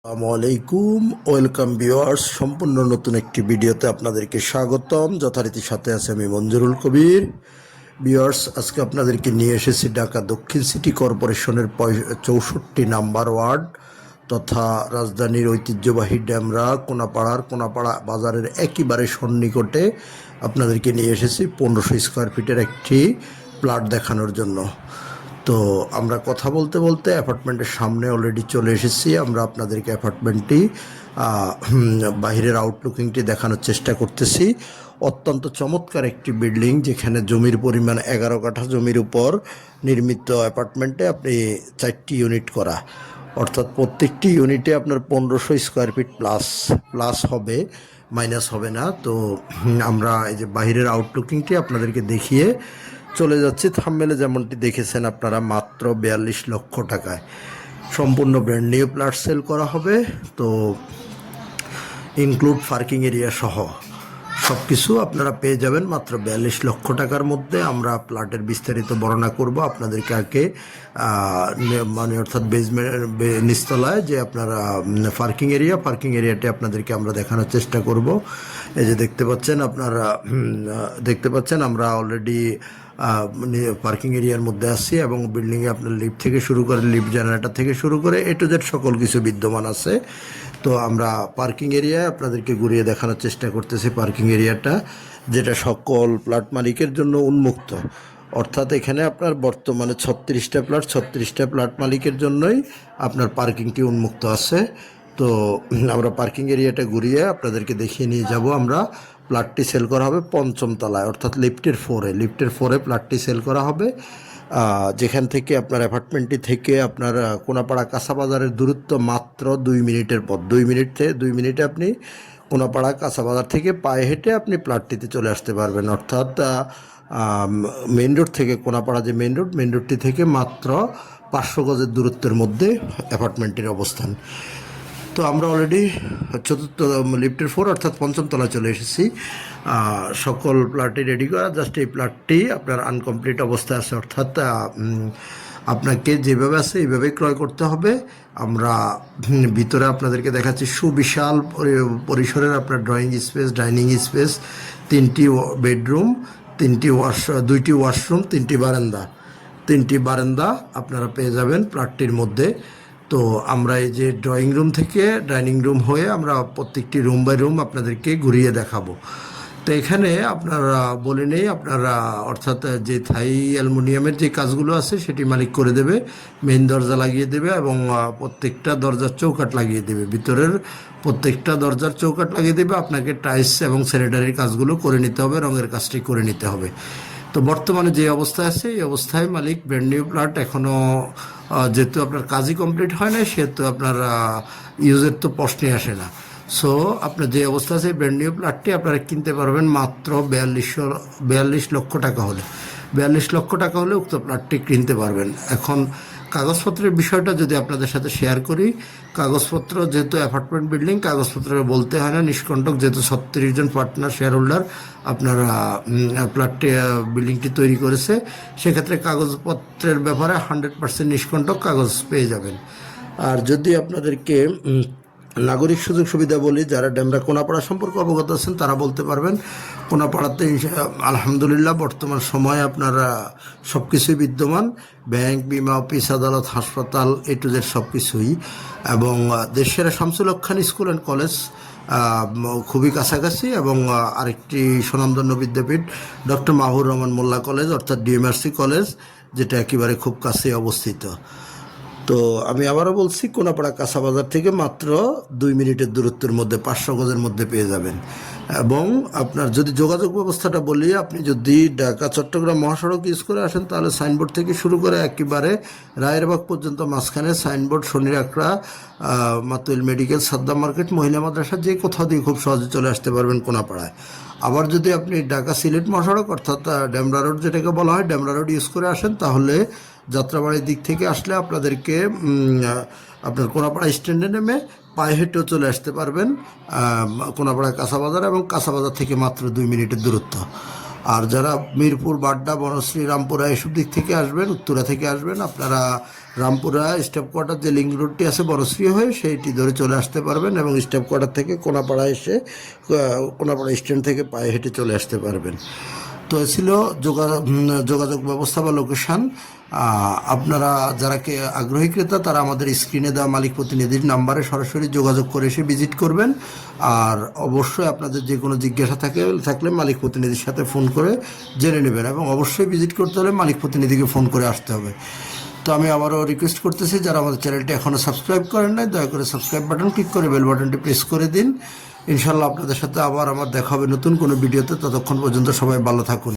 আসসালামু আলাইকুম, welcome viewers. সম্পূর্ণ নতুন একটি ভিডিওতে আপনাদেরকে স্বাগতম। যথারীতি সাথে আছে আমি মঞ্জুরুল কবির। ভিউয়ার্স, আজকে আপনাদেরকে নিয়ে এসেছি ঢাকা দক্ষিণ সিটি কর্পোরেশনের 64 নাম্বার ওয়ার্ড তথা রাজধানীর ঐতিহ্যবাহী ডেমরা কোনাপাড়া বাজারের একেবারে সন্নিকটে আপনাদেরকে নিয়ে এসেছি 1500 স্কোয়ার ফিটের একটি প্লট দেখানোর জন্য। তো আমরা কথা বলতে বলতে অ্যাপার্টমেন্টের সামনে অলরেডি চলে এসেছি। আমরা আপনাদেরকে অ্যাপার্টমেন্টটি বাহিরের আউটলুকিংটি দেখানোর চেষ্টা করতেছি। অত্যন্ত চমৎকার একটি বিল্ডিং, যেখানে জমির পরিমাণ 11 কাঠা জমির উপর নির্মিত অ্যাপার্টমেন্টে আপনি 4টি ইউনিট করা, অর্থাৎ প্রত্যেকটি ইউনিটে আপনার 1500 স্কোয়ার ফিট প্লাস হবে, মাইনাস হবে না। তো আমরা এই যে বাহিরের আউটলুকিংটি আপনাদেরকে দেখিয়ে চলে যাচ্ছি। থাম্বনেলে যেমনটি দেখেছেন আপনারা, মাত্র 42 লক্ষ টাকায় সম্পূর্ণ ব্র্যান্ড নিউ প্লট সেল করা হবে। তো ইনক্লুড পার্কিং এরিয়া সহ সব কিছু আপনারা পেয়ে যাবেন মাত্র 42 লক্ষ টাকার মধ্যে। আমরা প্লটের বিস্তারিত বর্ণনা করব আপনাদেরকে আগে, মানে অর্থাৎ বেসমেন্ট নিচতলায় যে আপনারা পার্কিং এরিয়াটি আপনাদেরকে আমরা দেখানোর চেষ্টা করব। এই যে দেখতে পাচ্ছেন আমরা অলরেডি পার্কিং এরিয়ার মধ্যে আসছি, এবং বিল্ডিংয়ে আপনার লিফট থেকে শুরু করে, লিফট জেনারেটর থেকে শুরু করে এ টু জেড সকল কিছু বিদ্যমান আছে। তো আমরা পার্কিং এরিয়ায় আপনাদেরকে ঘুরিয়ে দেখানোর চেষ্টা করতেছি। পার্কিং এরিয়াটা যেটা সকল প্লট মালিকের জন্য উন্মুক্ত, অর্থাৎ এখানে আপনার বর্তমানে 36টা প্লট মালিকের জন্যই আপনার পার্কিংটি উন্মুক্ত আছে। তো আমরা পার্কিং এরিয়াটা ঘুরিয়ে আপনাদেরকে দেখিয়ে নিয়ে যাব। আমরা প্লটটি সেল করা হবে 5ম তলায়, অর্থাৎ লিফটের ফোরে প্লটটি সেল করা হবে। যেখান থেকে আপনার অ্যাপার্টমেন্টটি থেকে আপনার কোনাপাড়া কাঁচাবাজারের দূরত্ব মাত্র 2 মিনিটের পথ। 2 মিনিটে আপনি কোনাপাড়া কাঁচাবাজার থেকে পায়ে হেঁটে আপনি প্লটটিতে চলে আসতে পারবেন, অর্থাৎ মেইন রোড থেকে, কোনাপাড়া যে মেইন রোডটি থেকে মাত্র 500 গজের দূরত্বের মধ্যে অ্যাপার্টমেন্টের অবস্থান। তো আমরা অলরেডি লিফটের 4 অর্থাৎ 5ম তলায় চলে এসেছি। সকল প্লটটি রেডি করা, জাস্ট এই প্লটটি আপনার আনকমপ্লিট অবস্থায় আছে, অর্থাৎ আপনাকে যেভাবে আছে এইভাবেই ক্রয় করতে হবে। আমরা ভিতরে আপনাদেরকে দেখাচ্ছি সুবিশাল পরিসরের আপনার ডাইনিং স্পেস, 3টি বেডরুম, 2টি ওয়াশরুম, 3টি বারান্দা আপনারা পেয়ে যাবেন প্লটটির মধ্যে। তো আমরা এই যে ড্রয়িং রুম থেকে ডাইনিং রুম হয়ে আমরা প্রত্যেকটি রুম বাই রুম আপনাদেরকে ঘুরিয়ে দেখাবো। তো এখানে আপনারা বলে নেই, আপনারা অর্থাৎ যে থাই অ্যালুমিনিয়ামের যে কাজগুলো আছে সেটি মালিক করে দেবে, মেইন দরজা লাগিয়ে দেবে এবং প্রত্যেকটা দরজার চৌকাঠ লাগিয়ে দেবে, ভিতরের প্রত্যেকটা দরজার চৌকাঠ লাগিয়ে দেবে। আপনাকে টাইলস এবং স্যানিটারির কাজগুলো করে নিতে হবে, রঙের কাজটি করে নিতে হবে। তো বর্তমানে যে অবস্থায় আছে এই অবস্থায় মালিক ব্র্যান্ড নিউ প্লট এখনও, যেহেতু আপনার কাজই কমপ্লিট হয় না, সেহেতু আপনার ইউজের তো প্রশ্নই আসে না। সো আপনার যে অবস্থা আছে ব্র্যান্ড নিউ প্লটটি আপনারা কিনতে পারবেন মাত্র 42 লক্ষ টাকা হলে। 42 লক্ষ টাকা হলে উক্ত প্লটটি কিনতে পারবেন। এখন কাগজপত্রের বিষয়টা যদি আপনাদের সাথে শেয়ার করি, কাগজপত্র যেহেতু অ্যাপার্টমেন্ট বিল্ডিং, কাগজপত্র বলতে হয় না, নিষ্কণ্টক, যেহেতু 36 জন পার্টনার শেয়ার হোল্ডার আপনারা প্লটটি বিল্ডিংটি তৈরি করেছে, সেক্ষেত্রে কাগজপত্রের ব্যাপারে 100% নিষ্কণ্টক কাগজ পেয়ে যাবেন। আর যদি আপনাদেরকে নাগরিক সুযোগ সুবিধা বলি, যারা ডেমরা কোনাপাড়া সম্পর্কে অবগত আছেন তারা বলতে পারবেন। কোনাপাড়াতে আলহামদুলিল্লাহ বর্তমান সময়ে আপনারা সব কিছুই বিদ্যমান, ব্যাংক, বিমা অফিস, আদালত, হাসপাতাল, এ টু জেড সব কিছুই। এবং দেশের শামসুল হক খান স্কুল অ্যান্ড কলেজ খুবই কাছাকাছি, এবং আরেকটি স্বনামধন্য বিদ্যাপীঠ ডক্টর মাহবুর রহমান মোল্লা কলেজ অর্থাৎ ডিএমআরসি কলেজ, যেটা একেবারে খুব কাছে অবস্থিত। তো আমি আবারও বলছি, কোনাপাড়া কাঁচাবাজার থেকে মাত্র 2 মিনিটের দূরত্বের মধ্যে 500 গজের মধ্যে পেয়ে যাবেন। এবং আপনার যদি যোগাযোগ ব্যবস্থাটা বলি, আপনি যদি ঢাকা চট্টগ্রাম মহাসড়ক ইউজ করে আসেন তাহলে সাইনবোর্ড থেকে শুরু করে একেবারে রায়েরবাগ পর্যন্ত মাঝখানে সাইনবোর্ড, শনির আকড়া, মাতুইল মেডিকেল, সাদ্দাম মার্কেট, মহিলা মাদ্রাসা, যে কোথাও দিয়ে খুব সহজে চলে আসতে পারবেন কোনাপাড়ায়। আবার যদি আপনি ঢাকা সিলেট মহাসড়ক অর্থাৎ ডেমরা রোড যেটাকে বলা হয়, ডেমরা রোড ইউজ করে আসেন, তাহলে যাত্রাবাড়ির দিক থেকে আসলে আপনাদেরকে আপনার কোনাপাড়া স্ট্যান্ডে নেমে পায়ে হেঁটেও চলে আসতে পারবেন কোনাপাড়া কাঁচাবাজার, এবং কাঁচাবাজার থেকে মাত্র 2 মিনিটের দূরত্ব। আর যারা মিরপুর, বাড্ডা, বনশ্রী, রামপুরা এসব দিক থেকে আসবেন, উত্তরা থেকে আসবেন, আপনারা রামপুরা স্টাফ কোয়ার্টার যে লিঙ্ক রোডটি আছে বনশ্রী হয়ে সেইটি ধরে চলে আসতে পারবেন এবং স্টাফ কোয়ার্টার থেকে কোনাপাড়া এসে কোনাপাড়া স্ট্যান্ড থেকে পায়ে হেঁটে চলে আসতে পারবেন। তো এ ছিল যোগাযোগ ব্যবস্থা বা লোকেশান। আপনারা যারা আগ্রহী ক্রেতা তারা আমাদের স্ক্রিনে দেওয়া মালিক প্রতিনিধির নাম্বারে সরাসরি যোগাযোগ করে এসে ভিজিট করবেন। আর অবশ্যই আপনাদের যে কোনো জিজ্ঞাসা থাকলে মালিক প্রতিনিধির সাথে ফোন করে জেনে নেবেন এবং অবশ্যই ভিজিট করতে হলে মালিক প্রতিনিধিকে ফোন করে আসতে হবে। তো আমি আবারও রিকোয়েস্ট করতেছি, যারা আমাদের চ্যানেলটি এখনও সাবস্ক্রাইব করেন নাই দয়া করে সাবস্ক্রাইব বাটন ক্লিক করে বেল বাটনটি প্রেস করে দিন। ইনশাল্লাহ আপনাদের সাথে আবার আমার দেখা হবে নতুন কোনো ভিডিওতে। ততক্ষণ পর্যন্ত সবাই ভালো থাকুন।